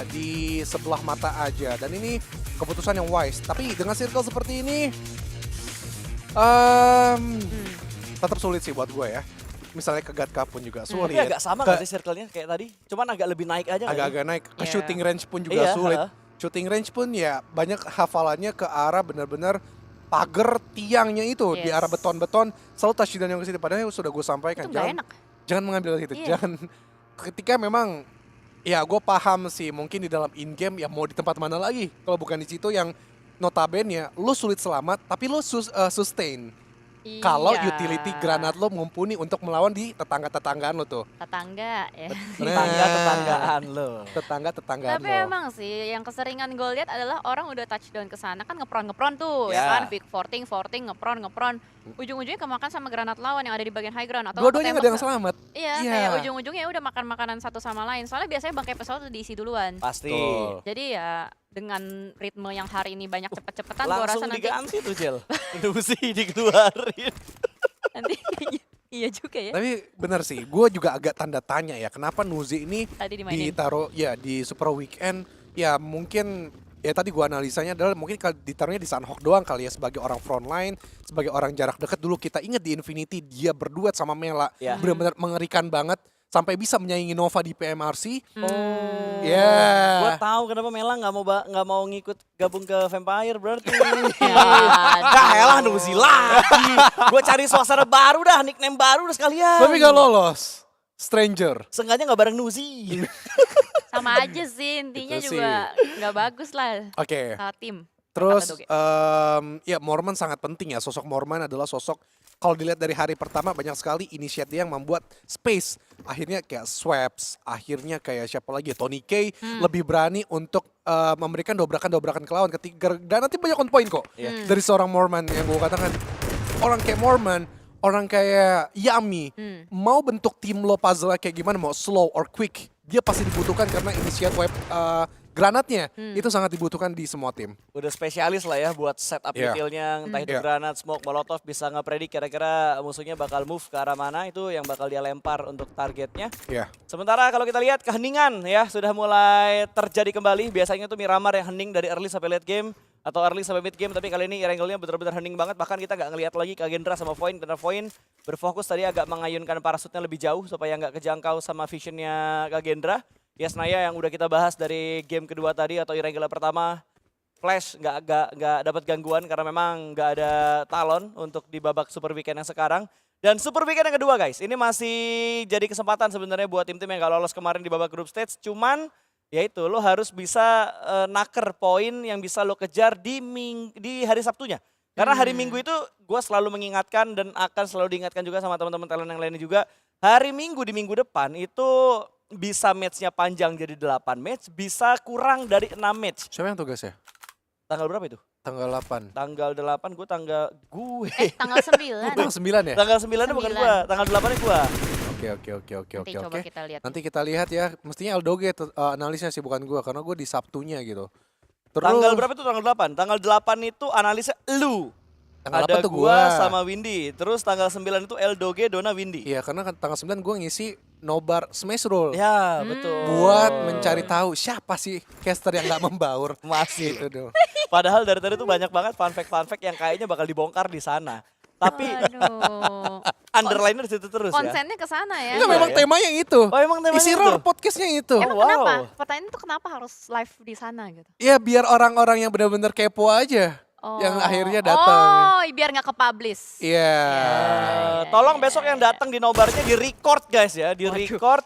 di sebelah mata aja. Dan ini keputusan yang wise. Tapi dengan circle seperti ini, tetap sulit sih buat gue ya. Misalnya ke Gatka pun juga sulit. Tapi agak sama nggak sih circle-nya kayak tadi? Cuman agak lebih naik aja. Agak-agak naik. Ke Iya. shooting range pun juga sulit. Heeh. Shooting range pun ya banyak hafalannya ke arah benar-benar pagar tiangnya itu. Di Yes. arah beton-beton selalu touchdown yang ke situ. Padahal sudah gue sampaikan. Itu nggak enak. Jangan mengambil dari situ. Iya. Jangan. Ketika memang ya gue paham sih mungkin di dalam in game ya mau di tempat mana lagi kalau bukan di situ yang notabene lu sulit selamat tapi lu sustain. Kalau Iya. utility granat lo mumpuni untuk melawan di tetangga-tetanggaan lo tuh. Tetangga ya. Tetangga-tetanggaan lo. Tetangga-tetanggaan Tapi lo. emang sih yang keseringan gue lihat adalah orang udah touchdown ke sana kan ngepron tuh Ya. ya kan big forting ngepron ujung-ujungnya kemakan sama granat lawan yang ada di bagian high ground atau Dua-duanya ketembak nggak ada yang selamat. Iya, Iya. kayak ujung-ujungnya udah makan makanan satu sama lain. Soalnya biasanya bangkai pesawat udah diisi duluan. Pasti. Betul. Jadi ya dengan ritme yang hari ini banyak cepet-cepetan gue rasa Langsung nanti diganti tuh Jel. Nusi dikeluarin. nanti iya juga ya. Tapi benar sih, gue juga agak tanda tanya ya. Kenapa Nuzi ini Tadi dimainin. ditaruh ya di Super Weekend? Ya mungkin ya tadi gue analisanya adalah mungkin kalau ditaruhnya di Sunhawk doang kali ya sebagai orang frontline, sebagai orang jarak dekat. Dulu kita ingat di Infinity dia berduet sama Mela, Ya. benar-benar mengerikan banget sampai bisa menyaingi Nova di PMRC. Oh. Ya. Gua tahu kenapa Mela nggak mau ngikut gabung ke Vampire berarti. Aduh. Gak elah Nusi lagi. Gua cari suasana baru dah, nickname baru dah sekalian. Tapi gak lolos. Stranger. Seenggaknya nggak bareng Nusi. Sama aja sih intinya Itu juga nggak bagus lah Oke. salah tim. Terus Apa tuh, Ge? ya Mormon sangat penting ya. Sosok Mormon adalah sosok kalau dilihat dari hari pertama banyak sekali inisiatif yang membuat space. Akhirnya kayak Swaps, akhirnya kayak siapa lagi Tony K lebih berani untuk memberikan dobrakan-dobrakan ke lawan ketika dan nanti banyak on point kok. Iya. Dari seorang Mormon yang gue katakan orang kayak Mormon, orang kayak Yami mau bentuk tim lo puzzle kayak gimana mau slow or quick dia pasti dibutuhkan karena inisiatif granatnya itu sangat dibutuhkan di semua tim. Udah spesialis lah ya buat setup Iya. detailnya, entah itu Iya. granat, smoke, molotov, bisa ngepredik kira-kira musuhnya bakal move ke arah mana, itu yang bakal dia lempar untuk targetnya. Ya. Sementara kalau kita lihat keheningan ya sudah mulai terjadi kembali. Biasanya tuh Miramar yang hening dari early sampai late game atau early sampai mid game, tapi kali ini Irangel-nya benar-benar hening banget. Bahkan kita nggak ngelihat lagi Kagendra sama Voin karena Voin berfokus tadi agak mengayunkan parasutnya lebih jauh supaya nggak kejangkau sama visionnya Kagendra. Yes Naya yang udah kita bahas dari game kedua tadi atau Irangel pertama, Flash nggak dapat gangguan karena memang nggak ada talon untuk di babak Super Weekend yang sekarang. Dan Super Weekend yang kedua guys, ini masih jadi kesempatan sebenarnya buat tim-tim yang gak lolos kemarin di babak group stage. Cuman ya itu lo harus bisa naker poin yang bisa lo kejar di hari Sabtunya. Karena hari Minggu itu gue selalu mengingatkan dan akan selalu diingatkan juga sama teman-teman talent yang lainnya juga. Hari Minggu di minggu depan itu bisa matchnya panjang jadi 8 match, bisa kurang dari 6 match. Siapa yang tugas ya? Tanggal berapa itu? Tanggal 8. Tanggal 8 gue Tanggal 9. Tanggal 9 ya? Tanggal 9 bukan 9. gua, tanggal 8 gua. Oke. Nanti coba kita lihat. Nanti kita lihat ya. Mestinya Eldoge analisnya sih bukan gua karena gua di Sabtunya gitu. Terus Tanggal berapa itu tanggal 8? Tanggal 8 itu analisa lu. Tanggal Ada 8 tuh gua sama Windy. Terus tanggal 9 itu Eldoge, Dona, Windy. Iya, karena kan tanggal 9 gua ngisi nobar Smash Roll. Ya, betul. Buat mencari tahu siapa sih caster yang nggak membaur. Masih. Gitu dong. Padahal dari tadi tuh banyak banget fun fact yang kayaknya bakal dibongkar di sana. Tapi Aduh. underline-nya di situ terus ya. Konsennya ke sana ya. Enggak, memang ya? temanya itu. Oh, emang temanya Isi itu? roll podcastnya itu. Emang wow. kenapa? Pertanyaan itu kenapa harus live di sana gitu? Ya biar orang-orang yang benar-benar kepo aja. Yang akhirnya datang. Oh, biar nggak ke-publish. Iya. Tolong besok yang datang di nobarnya di record guys ya, di record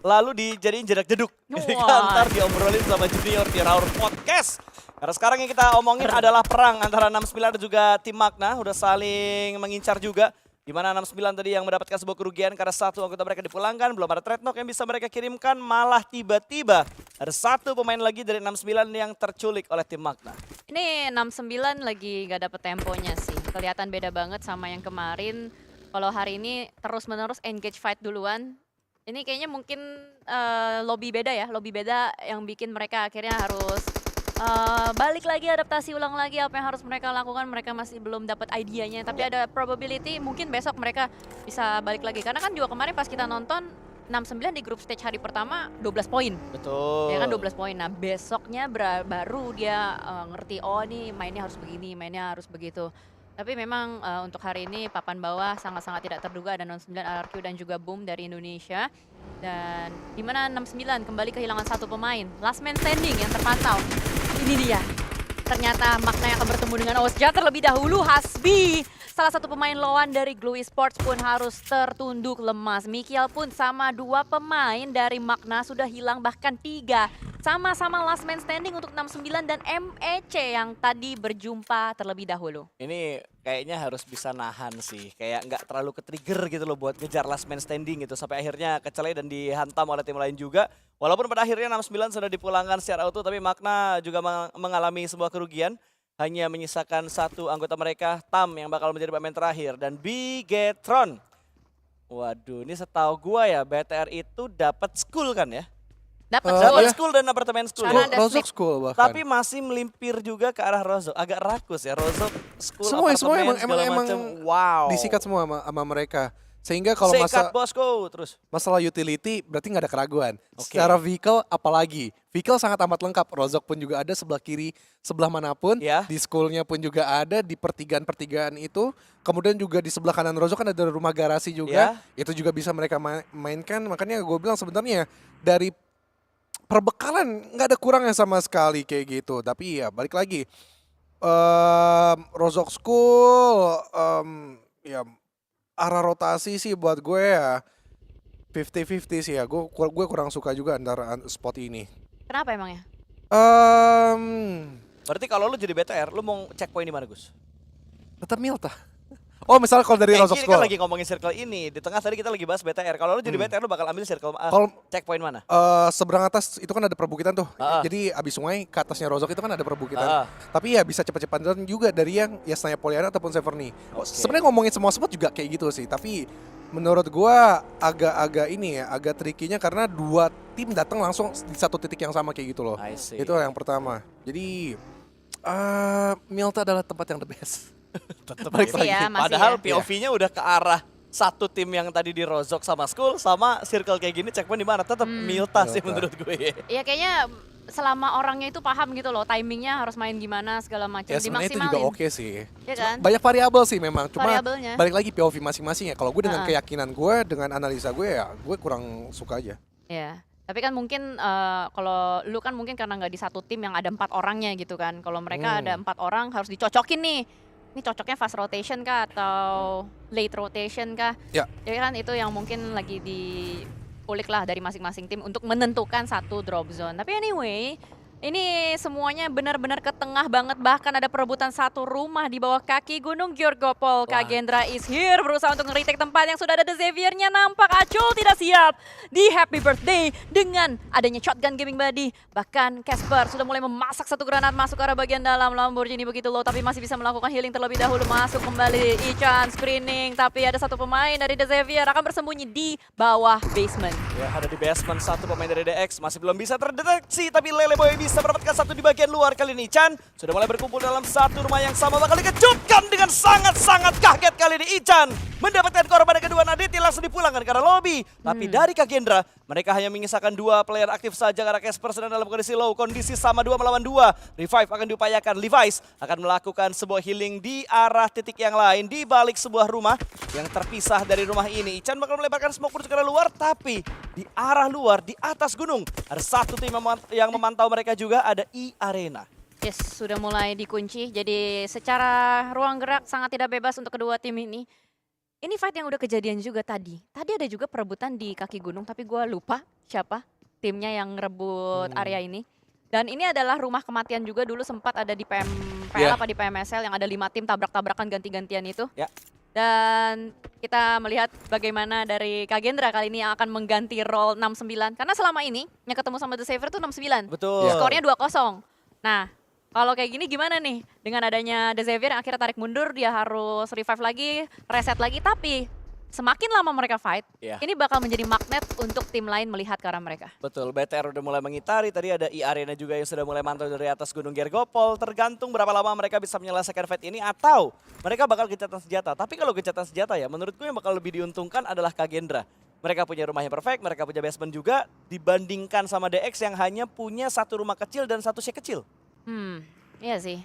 lalu dijadiin jedak jeduk. Jadi Wah. ntar diobrolin sama junior di Raur Podcast. Karena sekarang yang kita omongin adalah perang antara 69 dan juga tim Magna, udah saling mengincar juga. Di mana 69 tadi yang mendapatkan sebuah kerugian karena satu anggota mereka dipulangkan, belum ada trade knock yang bisa mereka kirimkan, malah tiba-tiba ada satu pemain lagi dari 69 yang terculik oleh tim Magna. Ini 69 lagi gak dapet temponya sih. Kelihatan beda banget sama yang kemarin. Kalau hari ini terus-menerus engage fight duluan. Ini kayaknya mungkin lobby beda ya. Lobby beda yang bikin mereka akhirnya harus balik lagi, adaptasi ulang lagi apa yang harus mereka lakukan. Mereka masih belum dapat idenya. Tapi ada probability mungkin besok mereka bisa balik lagi. Karena kan juga kemarin pas kita nonton 69 di grup stage hari pertama 12 poin. Betul. Ya kan 12 poin. Nah, besoknya baru dia ngerti oh nih mainnya harus begini, mainnya harus begitu. Tapi memang untuk hari ini papan bawah sangat-sangat tidak terduga ada 09 RRQ dan juga Boom dari Indonesia. Dan di mana 69 kembali kehilangan satu pemain. Last man standing yang terpantau. Ini dia. Ternyata makna yang akan bertemu dengan Osja terlebih dahulu. Hasbi, salah satu pemain lawan dari Glue Esports pun harus tertunduk lemas. Mikiel pun sama 2 pemain dari makna sudah hilang, bahkan 3. Sama-sama last man standing untuk 69 dan MEC yang tadi berjumpa terlebih dahulu. Ini kayaknya harus bisa nahan sih. Kayak nggak terlalu ke-trigger gitu loh buat ngejar last man standing gitu. Sampai akhirnya kecelai dan dihantam oleh tim lain juga. Walaupun pada akhirnya 69 sudah dipulangkan secara auto, tapi makna juga mengalami sebuah kerugian. Hanya menyisakan satu anggota mereka, Tam, yang bakal menjadi pemain terakhir. Dan Bigetron. Waduh, ini setahu gua ya, BTR itu dapat school kan ya? Dapat Dapat iya. school dan apartemen school. Karena ada Rozok snip. School bahkan. Tapi masih melimpir juga ke arah Rozok. Agak rakus ya, Rozok school, semua apartemen, segala emang macam. Wow. disikat semua sama mereka. Sehingga kalau Sikat bosku terus. masalah utility berarti nggak ada keraguan. Oke. Secara vehicle apalagi. Vehicle sangat amat lengkap. Rozok pun juga ada sebelah kiri, sebelah manapun. Ya. Di schoolnya pun juga ada di pertigaan-pertigaan itu. Kemudian juga di sebelah kanan Rozok kan ada rumah garasi juga. Itu juga bisa mereka mainkan. Makanya gue bilang sebenarnya dari perbekalan nggak ada kurangnya sama sekali kayak gitu. Tapi ya balik lagi. Rozok School ya arah rotasi sih buat gue ya 50-50 sih ya. Gue kurang suka juga antara spot ini. Kenapa emangnya? Berarti kalau lu jadi BTR, lu mau checkpoint di mana, Gus? Tetap Milta. Oh misalnya kalau dari Rozok Ini School. kan lagi ngomongin circle ini. Di tengah tadi kita lagi bahas BTR. Kalau lu jadi BTR, lu bakal ambil circle Kalau checkpoint mana? seberang atas itu kan ada perbukitan tuh. Ah. Jadi abis sungai ke atasnya Rozok itu kan ada perbukitan. Ah. Tapi ya bisa cepat-cepatan juga dari yang ya Snaya Poliana ataupun Severny. Oke. Sebenarnya ngomongin semua spot juga kayak gitu sih. Tapi menurut gua agak-agak ini ya, agak trikinya karena 2 tim datang langsung di satu titik yang sama kayak gitu loh. I see. Itu yang pertama. Jadi Milta adalah tempat yang the best. Balik Masih ya, lagi. masih Padahal ya. POV-nya udah ke arah satu tim yang tadi di Rozok sama School sama circle kayak gini checkpoint di mana? Tetap Milta sih Milta. menurut gue. Ya kayaknya selama orangnya itu paham gitu loh, timingnya harus main gimana segala macam Ya sebenarnya itu juga dimaksimalin. oke sih. Ya Cuma kan? banyak variabel sih memang. Cuma Variabelnya. balik lagi POV masing-masing ya. Kalau gue dengan Heeh. keyakinan gue, dengan analisa gue ya, gue kurang suka aja. Ya, tapi kan mungkin kalau lu kan mungkin karena nggak di satu tim yang ada 4 orangnya gitu kan. Kalau mereka ada 4 orang harus dicocokin nih. Ini cocoknya fast rotation kah atau late rotation kah? Ya. Ya kan itu yang mungkin lagi diulik lah dari masing-masing tim untuk menentukan satu drop zone. Tapi anyway, ini semuanya benar-benar ke tengah banget. Bahkan ada perebutan satu rumah di bawah kaki Gunung Georgopol. Kagendra is here berusaha untuk nge-retake tempat yang sudah ada The Xavier-nya. Nampak Acul tidak siap di happy birthday dengan adanya shotgun gaming body. Bahkan Casper sudah mulai memasak satu granat masuk ke arah bagian dalam. Lamborghini begitu low tapi masih bisa melakukan healing terlebih dahulu. Masuk kembali Ichan screening. Tapi ada satu pemain dari The Xavier akan bersembunyi di bawah basement. Ya ada di basement satu pemain dari DX masih belum bisa terdeteksi tapi Lele Boy bisa mendapatkan satu di bagian luar. Kali ini Ichan sudah mulai berkumpul dalam satu rumah yang sama, bakal dikejutkan dengan sangat-sangat kaget kali ini Ichan mendapatkan korban yang kedua. Naditi langsung dipulangkan karena lobby. Tapi dari Kagendra mereka hanya menyisakan 2 player aktif saja karena Casper sedang dalam kondisi low, kondisi sama 2 melawan 2. Revive akan diupayakan, Levi's akan melakukan sebuah healing di arah titik yang lain di balik sebuah rumah yang terpisah dari rumah ini. Ichan bakal melebarkan smoke burst ke arah luar, tapi di arah luar di atas gunung ada satu tim yang memantau mereka juga, ada E-Arena. Yes, sudah mulai dikunci. Jadi secara ruang gerak sangat tidak bebas untuk kedua tim ini. Ini fight yang udah kejadian juga tadi. Tadi ada juga perebutan di kaki gunung, tapi gue lupa siapa timnya yang rebut area ini. Dan ini adalah rumah kematian juga, dulu sempat ada di PMPL apa di PMSL yang ada 5 tim tabrak-tabrakan ganti-gantian itu. Ya. Dan kita melihat bagaimana dari Kagendra kali ini yang akan mengganti role 69. Karena selama ini yang ketemu sama The Saver tuh 69. Betul. Ya. Skornya 2-0. Nah, kalau kayak gini gimana nih? Dengan adanya The Xavier yang akhirnya tarik mundur, dia harus revive lagi, reset lagi. Tapi semakin lama mereka fight, Ya. ini bakal menjadi magnet untuk tim lain melihat ke arah mereka. Betul, BTR udah mulai mengitari, tadi ada E-Arena juga yang sudah mulai mantau dari atas Gunung Gergopol. Tergantung berapa lama mereka bisa menyelesaikan fight ini atau mereka bakal gencatan senjata. Tapi kalau gencatan senjata ya, menurut gue yang bakal lebih diuntungkan adalah Kagendra. Mereka punya rumah yang perfect, mereka punya basement juga. Dibandingkan sama DX yang hanya punya satu rumah kecil dan satu shack kecil. Iya sih.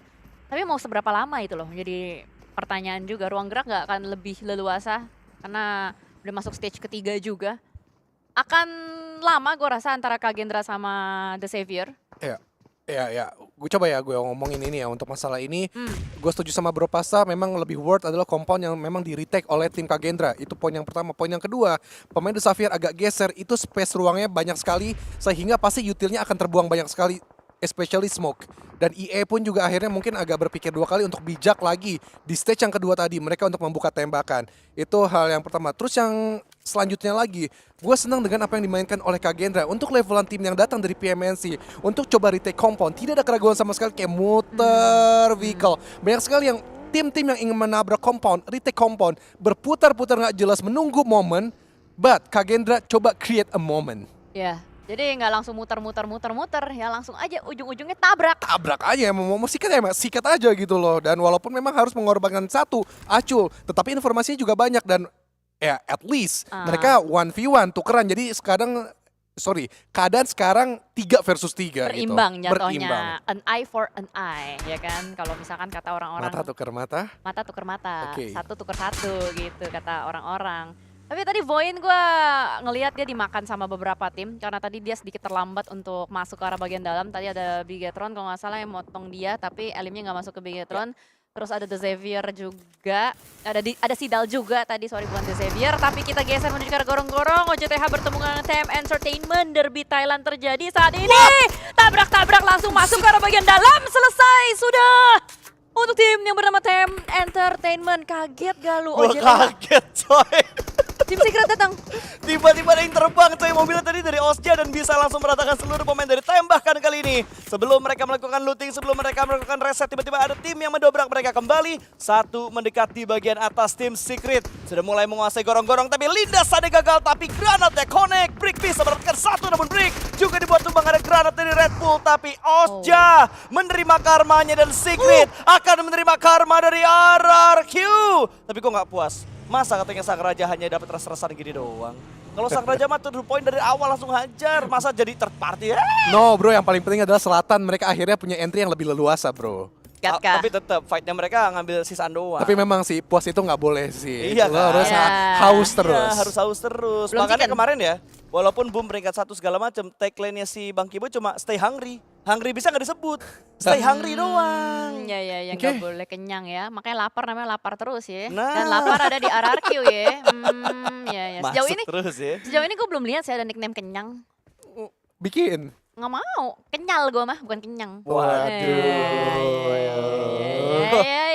Tapi mau seberapa lama itu loh, jadi pertanyaan juga. Ruang gerak nggak akan lebih leluasa karena udah masuk stage ketiga juga. Akan lama gue rasa antara Kagendra sama The Savior. Ya, gue coba ya gue ngomongin ini ya untuk masalah ini. Gue setuju sama Bro Pasta, memang lebih worth adalah compound yang memang di retake oleh tim Kagendra. Itu poin yang pertama. Poin yang kedua, pemain The Savior agak geser, itu space ruangnya banyak sekali sehingga pasti utilnya akan terbuang banyak sekali, especially smoke. Dan EA pun juga akhirnya mungkin agak berpikir dua kali untuk bijak lagi di stage yang kedua tadi, mereka untuk membuka tembakan. Itu hal yang pertama. Terus yang selanjutnya lagi, gue senang dengan apa yang dimainkan oleh Kagendra untuk levelan tim yang datang dari PMNC untuk coba retake compound. Tidak ada keraguan sama sekali kayak muter vehicle. Banyak sekali yang tim-tim yang ingin menabrak compound, retake compound, berputar-putar nggak jelas menunggu momen, but Kagendra coba create a moment. Ya, jadi nggak langsung muter-muter, ya langsung aja ujung-ujungnya tabrak. Tabrak aja, mau sikat ya, sikat aja gitu loh. Dan walaupun memang harus mengorbankan satu acul, tetapi informasinya juga banyak dan ya at least mereka 1v1 tukeran. Jadi keadaan sekarang 3 versus 3 Berimbang gitu. jatuhnya, an eye for an eye, ya kan? Kalau misalkan kata orang-orang Mata tuker mata. mata tuker mata, Oke. satu tuker satu gitu kata orang-orang. Tapi tadi Voin gue ngelihat dia dimakan sama beberapa tim karena tadi dia sedikit terlambat untuk masuk ke arah bagian dalam. Tadi ada Bigetron kalau nggak salah yang motong dia, tapi Elimnya nggak masuk ke Bigetron. Terus ada The Xavier juga, ada Sidal juga tadi, sorry bukan The Xavier. Tapi kita geser menuju ke arah gorong-gorong. OJTH bertemu dengan TM Entertainment, derby Thailand terjadi saat ini. Tabrak-tabrak langsung masuk ke arah bagian dalam, selesai sudah. Untuk tim yang bernama TM Entertainment, kaget gak lu Gue OJTH? kaget coy. Tim Secret datang. Tiba-tiba ada yang terbang coy, mobilnya tadi dari Osja dan bisa langsung meratakan seluruh pemain dari tembakan kali ini. Sebelum mereka melakukan looting, sebelum mereka melakukan reset, tiba-tiba ada tim yang mendobrak mereka kembali. Satu mendekati bagian atas tim Secret. Sudah mulai menguasai gorong-gorong, tapi Lindas ada gagal, tapi granatnya connect. Brick bisa mendapatkan satu, namun Brick juga dibuat tumbang. Ada granat dari Red Bull, tapi Osja menerima karmanya dan Secret akan menerima karma dari RRQ. Tapi kok nggak puas? Masa katanya Sang Raja hanya dapat res-resan gini doang? Kalau Sang Raja mah to point dari awal langsung hajar. Masa jadi third party ya? No bro, yang paling penting adalah Selatan. Mereka akhirnya punya entry yang lebih leluasa bro. Gatka. Tapi tetap fightnya mereka ngambil sisaan doang. Tapi memang sih puas itu nggak boleh sih. Iya Lo kan? harus Iya. haus terus. Iya, harus haus terus. Belum Makanya chicken. kemarin ya, walaupun boom peringkat 1 segala macam, tagline-nya si Bang Kibo cuma stay hungry. Hungry bisa nggak disebut. Stay hungry doang. Ya, Oke. nggak boleh kenyang ya. Makanya lapar namanya lapar terus ya. Nah. Dan lapar ada di RRQ ya. Ya. Masuk terus ya. Sejauh ini gue belum lihat sih ada nickname kenyang. Bikin. Nggak mau, kenyal gue mah, bukan kenyang. Waduh.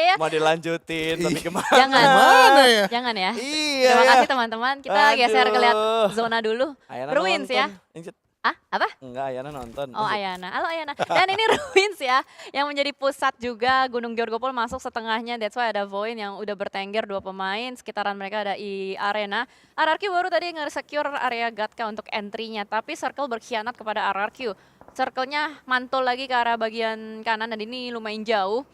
Ya. Mau dilanjutin tapi kemana? Jangan, Mana ya? jangan ya. Iya. Terima kasih teman-teman. Kita geser ke lihat Aduh. zona dulu. Ayana Ruins ya. nonton. Ah, apa? Enggak, Ayana nonton. Oh Ayana, halo Ayana. Dan ini Ruins ya, yang menjadi pusat juga Gunung Georgopol masuk setengahnya. That's why ada Voin yang udah bertengger 2 pemain. Sekitaran mereka ada i arena. RRQ baru tadi nge-secure area Gatka untuk entry-nya. Tapi Circle berkhianat kepada RRQ. Circle-nya mantul lagi ke arah bagian kanan dan ini lumayan jauh.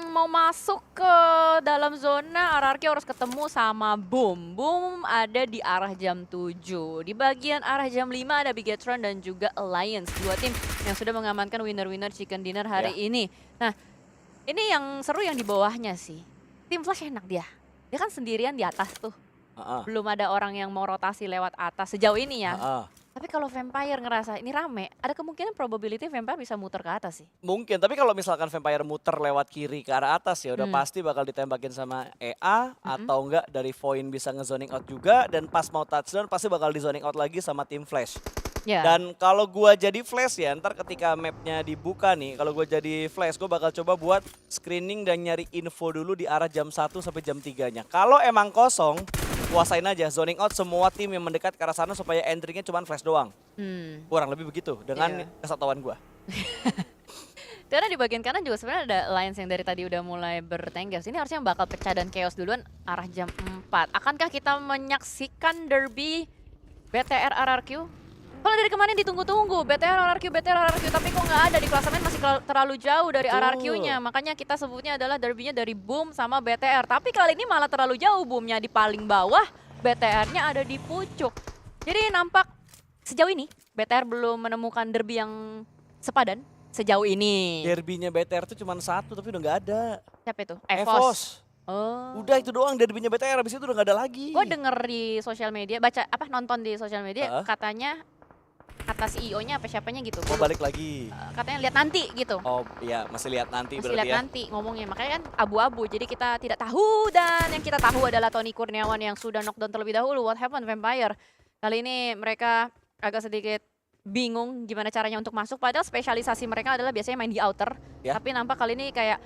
Mau masuk ke dalam zona, RRQ harus ketemu sama Boom. Boom ada di arah jam 7. Di bagian arah jam 5 ada Bigetron dan juga Alliance. 2 tim yang sudah mengamankan winner-winner chicken dinner hari ini. Nah, ini yang seru yang di bawahnya sih. Tim Flash enak dia. Dia kan sendirian di atas tuh. Belum ada orang yang mau rotasi lewat atas sejauh ini ya. Tapi kalau Vampire ngerasa ini rame, ada kemungkinan probability Vampire bisa muter ke atas sih. Mungkin, tapi kalau misalkan Vampire muter lewat kiri ke arah atas ya udah pasti bakal ditembakin sama EA atau enggak dari Voin bisa nge-zoning out juga dan pas mau touchdown pasti bakal di-zoning out lagi sama tim Flash. Ya. Dan kalau gua jadi Flash ya ntar ketika mapnya dibuka nih, kalau gua jadi Flash gua bakal coba buat screening dan nyari info dulu di arah jam 1 sampai jam 3-nya. Kalau emang kosong, kuasain aja zoning out semua tim yang mendekat ke arah sana supaya entry-nya cuma Flash doang. Kurang lebih begitu dengan kesatuan gua. Karena di bagian kanan juga sebenarnya ada Alliance yang dari tadi udah mulai bertengger. Ini harusnya bakal pecah dan chaos duluan arah jam 4. Akankah kita menyaksikan derby BTR RRQ? Kalau dari kemarin ditunggu-tunggu, BTR RRQ, tapi kok nggak ada di klasemen masih terlalu jauh dari RRQ-nya. Makanya kita sebutnya adalah derbynya dari Boom sama BTR. Tapi kali ini malah terlalu jauh, Boomnya di paling bawah, BTR-nya ada di pucuk. Jadi nampak sejauh ini BTR belum menemukan derby yang sepadan sejauh ini. Derbynya BTR tuh cuma satu tapi udah nggak ada. Siapa itu? EVOS. Oh. Udah itu doang derbynya BTR, habis itu udah nggak ada lagi. Gue denger di sosial media, nonton di sosial media, katanya kata CEO-nya apa siapanya gitu. Mau balik lagi. Katanya lihat nanti gitu. Oh iya, masih lihat nanti Masih berarti lihat ya. nanti ngomongnya, makanya kan abu-abu. Jadi kita tidak tahu, dan yang kita tahu adalah Tony Kurniawan yang sudah knockdown terlebih dahulu. What happened Vampire? Kali ini mereka agak sedikit bingung gimana caranya untuk masuk, padahal spesialisasi mereka adalah biasanya main di outer. Ya. Tapi nampak kali ini kayak,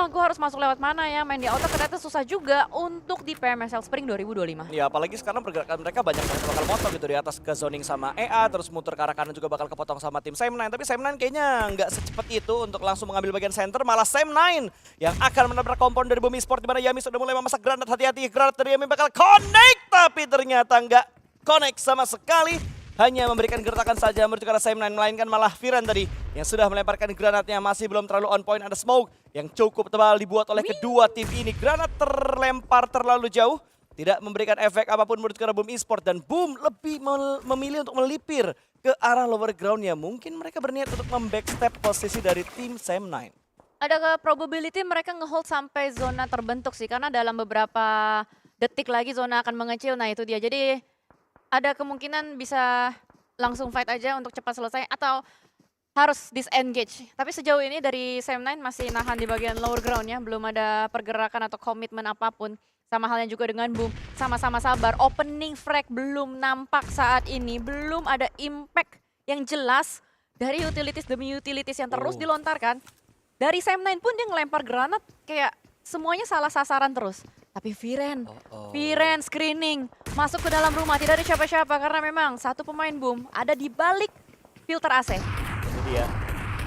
gue harus masuk lewat mana ya, main di outer ternyata susah juga untuk di PMSL Spring 2025. Ya apalagi sekarang pergerakan mereka banyak banget bakal motor gitu di atas ke zoning sama EA, terus muter ke arah kanan juga bakal kepotong sama tim Sam9. Tapi Sam9 kayaknya nggak secepat itu untuk langsung mengambil bagian center, malah Sam9 yang akan menabrak kompon dari Bumi Sport, di mana Yami sudah mulai memasak granat. Hati-hati, granat dari Yami bakal connect, tapi ternyata nggak connect sama sekali. Hanya memberikan gertakan saja menuju ke arah Sam9, melainkan malah Viren tadi yang sudah melemparkan granatnya, masih belum terlalu on point. Ada smoke yang cukup tebal dibuat oleh kedua tim ini. Granat terlempar terlalu jauh, tidak memberikan efek apapun menuju ke arah Boom Esport, dan Boom lebih memilih untuk melipir ke arah lower groundnya. Mungkin mereka berniat untuk membackstep posisi dari tim Sam9. Ada probability mereka ngehold sampai zona terbentuk sih, karena dalam beberapa detik lagi zona akan mengecil. Nah itu dia, jadi ada kemungkinan bisa langsung fight aja untuk cepat selesai atau harus disengage. Tapi sejauh ini dari Sam9 masih nahan di bagian lower groundnya, belum ada pergerakan atau komitmen apapun. Sama halnya juga dengan Boom, sama-sama sabar. Opening frag belum nampak saat ini, belum ada impact yang jelas dari utilities demi utilities yang terus dilontarkan. Dari Sam9 pun dia ngelempar granat kayak semuanya salah sasaran terus. Tapi Viren screening, masuk ke dalam rumah, tidak ada siapa-siapa karena memang satu pemain Boom ada di balik filter AC. Ini dia.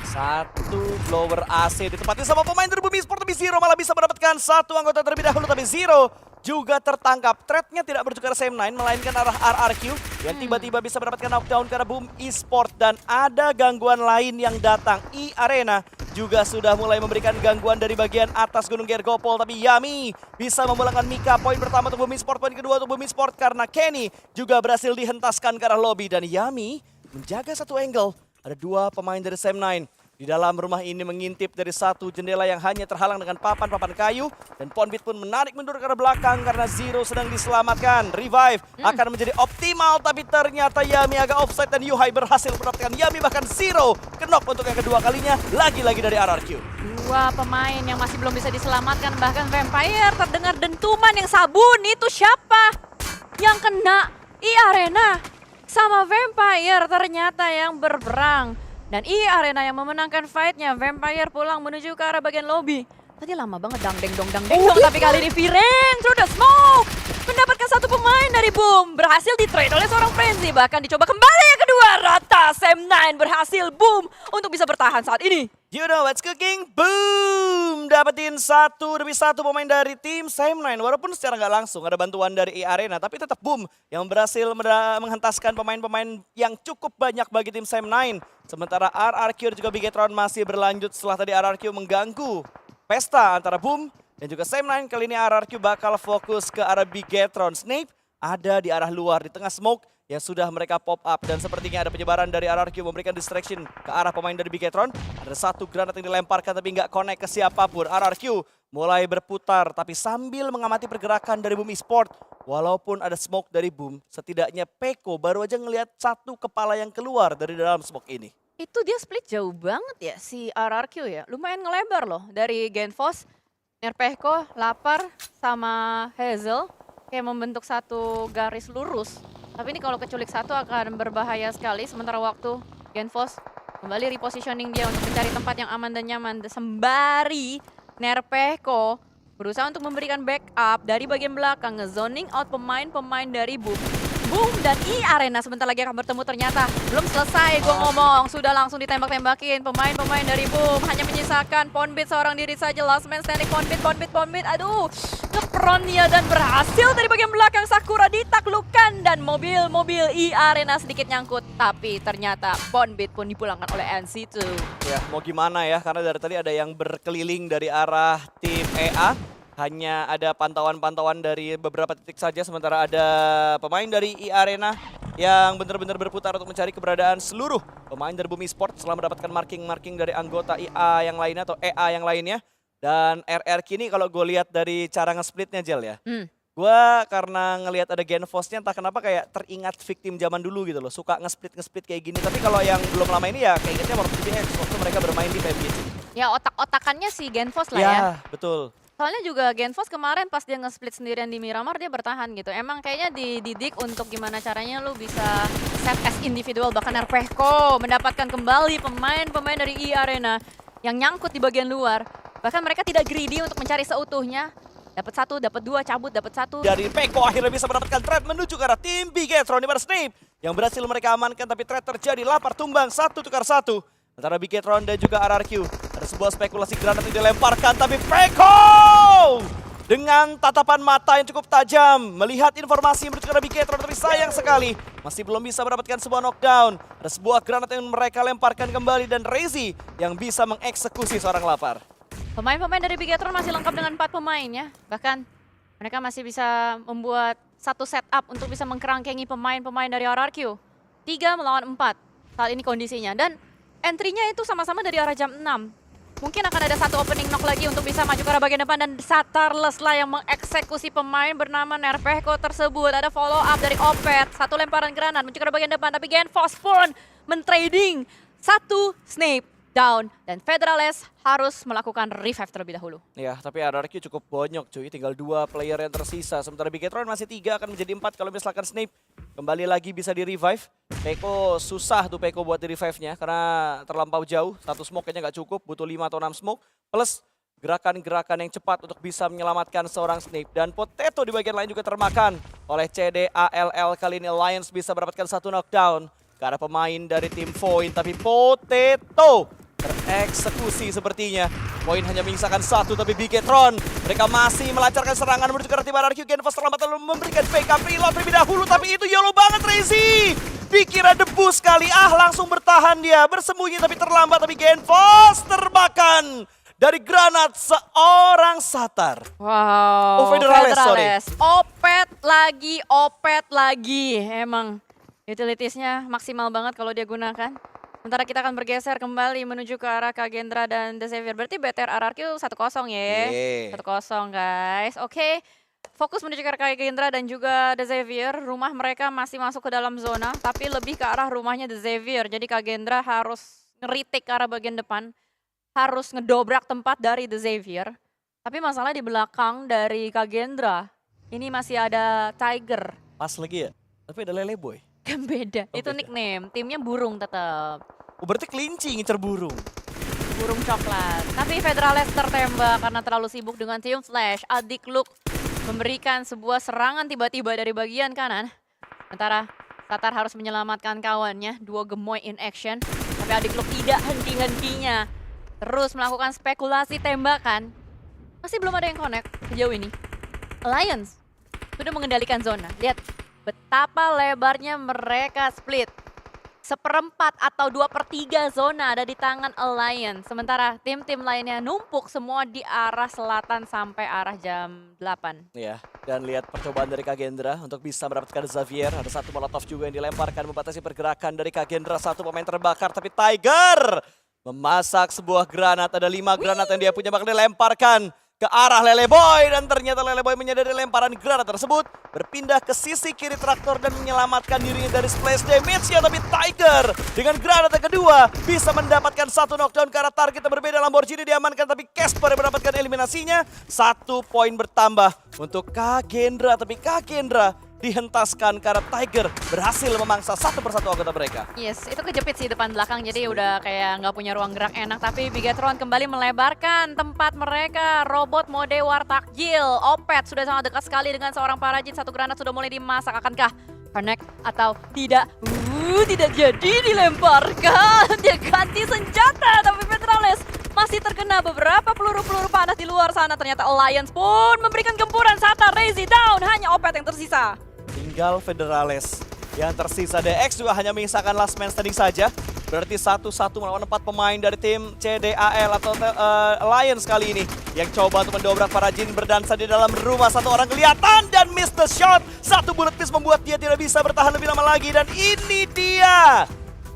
Satu blower AC ditempati sama pemain dari Bumi Sport, tapi Zero malah bisa mendapatkan satu anggota terlebih dahulu, tapi Zero juga tertangkap. Threat-nya tidak menuju ke arah Sam9, melainkan arah RRQ yang tiba-tiba bisa mendapatkan knockdown ke arah Boom Esport, dan ada gangguan lain yang datang. E-Arena juga sudah mulai memberikan gangguan dari bagian atas Gunung Gergopol, tapi Yami bisa memulangkan Mika. Poin pertama untuk Bumi Sport, poin kedua untuk Bumi Sport karena Kenny juga berhasil dihentaskan ke arah lobby, dan Yami menjaga satu angle. Ada dua pemain dari Sam9 di dalam rumah ini mengintip dari satu jendela yang hanya terhalang dengan papan-papan kayu, dan Ponbit pun menarik mundur ke arah belakang karena Zero sedang diselamatkan. Revive akan menjadi optimal, tapi ternyata Yami agak offside dan Yuhai berhasil mendapatkan Yami, bahkan Zero knock untuk yang kedua kalinya, lagi-lagi dari RRQ. Dua pemain yang masih belum bisa diselamatkan, bahkan Vampire terdengar dentuman yang sabun. Itu siapa yang kena? E-Arena sama Vampire ternyata yang berperang. Dan E-Arena yang memenangkan fight-nya. Vampire pulang menuju ke arah bagian lobby. Tadi lama banget dang deng dong, tapi kali ini Viren through the smoke mendapatkan satu pemain dari Boom. Berhasil di-trade oleh seorang Frenzy, bahkan dicoba kembali yang kedua. Rata Sam9 berhasil Boom untuk bisa bertahan saat ini. You know what's cooking? Boom! Dapetin satu demi satu pemain dari tim Sam9. Walaupun secara nggak langsung ada bantuan dari E-Arena, tapi tetap Boom yang berhasil menghentaskan pemain-pemain yang cukup banyak bagi tim Sam9. Sementara RRQ dan juga Bigetron masih berlanjut setelah tadi RRQ mengganggu pesta antara Boom dan juga Sam9. Kali ini RRQ bakal fokus ke arah Bigetron. Snape ada di arah luar di tengah smoke yang sudah mereka pop up, dan sepertinya ada penyebaran dari RRQ memberikan distraction ke arah pemain dari Bigetron. Ada satu granat yang dilemparkan tapi nggak connect ke siapapun. RRQ mulai berputar tapi sambil mengamati pergerakan dari Boom Esport. Walaupun ada smoke dari Boom, setidaknya Peko baru aja ngelihat satu kepala yang keluar dari dalam smoke ini. Itu dia split jauh banget ya si RRQ ya. Lumayan ngelebar loh dari Genfos, Nerpeko, Lapar, sama Hazel. Kayak membentuk satu garis lurus. Tapi ini kalau keculik satu akan berbahaya sekali. Sementara waktu Genfos kembali repositioning dia untuk mencari tempat yang aman dan nyaman. Sembari Nerpeko berusaha untuk memberikan backup dari bagian belakang. Ngezoning out pemain-pemain dari Boom. Boom dan E-Arena sebentar lagi akan bertemu ternyata. Belum selesai gue ngomong, sudah langsung ditembak-tembakin pemain-pemain dari Boom. Hanya menyisakan Ponbit seorang diri saja, last man standing. Ponbit. Aduh, ngepron dia dan berhasil dari bagian belakang. Sakura ditaklukkan dan mobil E-Arena sedikit nyangkut. Tapi ternyata Ponbit pun dipulangkan oleh NC2. Ya mau gimana ya, karena dari tadi ada yang berkeliling dari arah tim EA. hanya ada pantauan-pantauan dari beberapa titik saja, sementara ada pemain dari Arena yang benar-benar berputar untuk mencari keberadaan seluruh pemain dari Bumi Sport setelah mendapatkan marking-marking dari anggota IA yang lainnya atau EA yang lainnya. Dan RR kini kalau gue lihat dari cara nge-splitnya Jel ya, gue karena ngelihat ada Genfos-nya entah kenapa kayak teringat victim zaman dulu gitu loh, suka nge-split kayak gini. Tapi kalau yang belum lama ini ya keingetnya Mortal GBX waktu mereka bermain di PMGC. Ya otak-otakannya si Genfos lah Ya, ya. betul. Soalnya juga Genfos kemarin pas dia nge-split sendirian di Miramar dia bertahan gitu. Emang kayaknya dididik untuk gimana caranya lu bisa set as individual. Bahkan RPHko mendapatkan kembali pemain-pemain dari Arena yang nyangkut di bagian luar. Bahkan mereka tidak greedy untuk mencari seutuhnya. Dapat satu, dapat dua, cabut, dapat satu. Dari Peko akhirnya bisa mendapatkan trade menuju ke arah tim Bigetron di mana Snape yang berhasil mereka amankan, tapi trade terjadi, lapar tumbang 1 tukar 1 antara Bigetron dan juga RRQ. Ada sebuah spekulasi granat yang dilemparkan, tapi Peko dengan tatapan mata yang cukup tajam melihat informasi menuju ke arah Bigetron, tapi sayang sekali masih belum bisa mendapatkan sebuah knockdown. Ada sebuah granat yang mereka lemparkan kembali dan Rezi yang bisa mengeksekusi seorang lapar. Pemain-pemain dari Bigetron masih lengkap dengan 4 pemain ya. Bahkan mereka masih bisa membuat satu setup untuk bisa mengkerangkengi pemain-pemain dari RRQ. 3 melawan 4 saat ini kondisinya. Dan entry-nya itu sama-sama dari arah jam 6. Mungkin akan ada satu opening knock lagi untuk bisa maju ke arah bagian depan. Dan Satarless lah yang mengeksekusi pemain bernama Nerpehko tersebut. Ada follow up dari Opet. Satu lemparan granat menuju ke arah bagian depan. Tapi Genfos pun mentrading satu Snape down. Dan Federales harus melakukan revive terlebih dahulu. Ya, tapi RRQ cukup bonyok cuy, tinggal 2 player yang tersisa. Sementara Bigetron masih 3, akan menjadi 4 kalau misalkan Snape kembali lagi bisa di-revive. Peko susah tuh Peko buat di-revive-nya karena terlampau jauh. Satu smoke kayaknya nggak cukup, butuh 5 atau 6 smoke. Plus gerakan-gerakan yang cepat untuk bisa menyelamatkan seorang Snape. Dan Potato di bagian lain juga termakan oleh CDALL. Kali ini Alliance bisa mendapatkan satu knockdown ke arah pemain dari tim Void. Tapi Potato tereksekusi sepertinya. Poin hanya menyisakan 1, tapi Bigetron mereka masih melancarkan serangan menuju ke arah tim RRQ. Genfos terlambat lalu memberikan backup reload terlebih dahulu, tapi itu YOLO banget Rezi. Dikira debu sekali, langsung bertahan dia, bersembunyi tapi terlambat, tapi Genfos termakan dari granat seorang Satar. Wow, Oh, Federales, sorry. Opet lagi. Emang utilitiesnya maksimal banget kalau dia gunakan. Sementara kita akan bergeser kembali menuju ke arah Kagendra dan The Xavier. Berarti BTR RRQ 1-0 ya. 1-0 guys. Oke. Fokus menuju ke arah Kagendra dan juga The Xavier. Rumah mereka masih masuk ke dalam zona. Tapi lebih ke arah rumahnya The Xavier. Jadi Kagendra harus ngeritik ke arah bagian depan. Harus ngedobrak tempat dari The Xavier. Tapi masalah di belakang dari Kagendra. Ini masih ada Tiger. Pas lagi ya, tapi ada Lele Boy. Kan beda. Oh, Itu beda. nickname. Timnya burung tetap. Oh, berarti kelinci ngincer burung. Burung coklat. Tapi Federales tertembak karena terlalu sibuk dengan Team Flash. Adik Luke memberikan sebuah serangan tiba-tiba dari bagian kanan. Sementara Satar harus menyelamatkan kawannya. 2 gemoy in action. Tapi Adik Luke tidak henti-hentinya. Terus melakukan spekulasi tembakan. Masih belum ada yang connect sejauh ini. Alliance sudah mengendalikan zona. Lihat betapa lebarnya mereka split. 1/4 atau 2/3 zona ada di tangan Alliance. Sementara tim-tim lainnya numpuk semua di arah selatan sampai arah jam 8. Ya, dan lihat percobaan dari Kagendra untuk bisa mendapatkan Xavier. Ada satu molotov juga yang dilemparkan membatasi pergerakan dari Kagendra. Satu pemain terbakar, tapi Tiger memasak sebuah granat. Ada 5 granat yang dia punya, bakal dilemparkan ke arah Lele Boy. Dan ternyata Lele Boy menyadari lemparan granat tersebut, berpindah ke sisi kiri traktor dan menyelamatkan dirinya dari splash damage-nya. Tapi Tiger dengan granat yang kedua bisa mendapatkan satu knockdown ke arah target yang berbeda. Lamborghini diamankan, tapi Casper yang mendapatkan eliminasinya. 1 poin bertambah untuk Kagendra, tapi Kagendra dihentaskan karena Tiger berhasil memangsa satu persatu anggota mereka. Yes, itu kejepit sih depan belakang, jadi udah kayak nggak punya ruang gerak enak. Tapi Bigetron kembali melebarkan tempat mereka. Robot mode war takjil. Opet sudah sangat dekat sekali dengan seorang Parajit. Satu granat sudah mulai dimasak. Akankah connect atau tidak? Tidak jadi dilemparkan. Dia ganti senjata, tapi Federales masih terkena beberapa peluru-peluru panas di luar sana. Ternyata Alliance pun memberikan gempuran. Satar, Rezi down. Hanya Opet yang tersisa. Tinggal Federales yang tersisa. DX juga hanya menyisakan last man standing saja. Berarti 1-1 melawan 4 pemain dari tim CDAL atau Alliance kali ini. Yang coba untuk mendobrak para Jin berdansa di dalam rumah. Satu orang kelihatan dan miss the shot. Satu bullet piece membuat dia tidak bisa bertahan lebih lama lagi. Dan ini dia.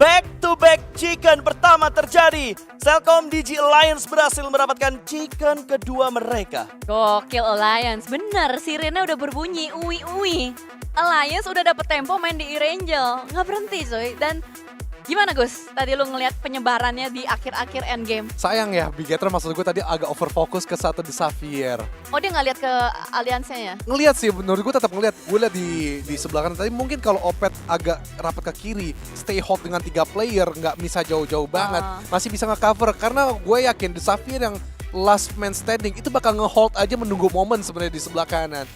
Back to back chicken pertama terjadi. Selcom DG Alliance berhasil mendapatkan chicken kedua mereka. Gokil Alliance, bener sirene udah berbunyi, uwi. Alliance udah dapet tempo main di E-Rangel, nggak berhenti coy. Dan gimana Gus, tadi lu ngelihat penyebarannya di akhir-akhir endgame? Sayang ya, Bigetron maksud gue tadi agak overfokus ke satu di Xavier. Oh dia nggak lihat ke aliansnya ya? Ngelihat sih, menurut gue tetap ngelihat. Gue lihat di sebelah kanan tadi mungkin kalau Opet agak rapat ke kiri, stay hot dengan 3 player, nggak bisa jauh-jauh banget, masih bisa nge-cover. Karena gue yakin di Xavier yang last man standing itu bakal nge-hold aja menunggu momen sebenarnya di sebelah kanan.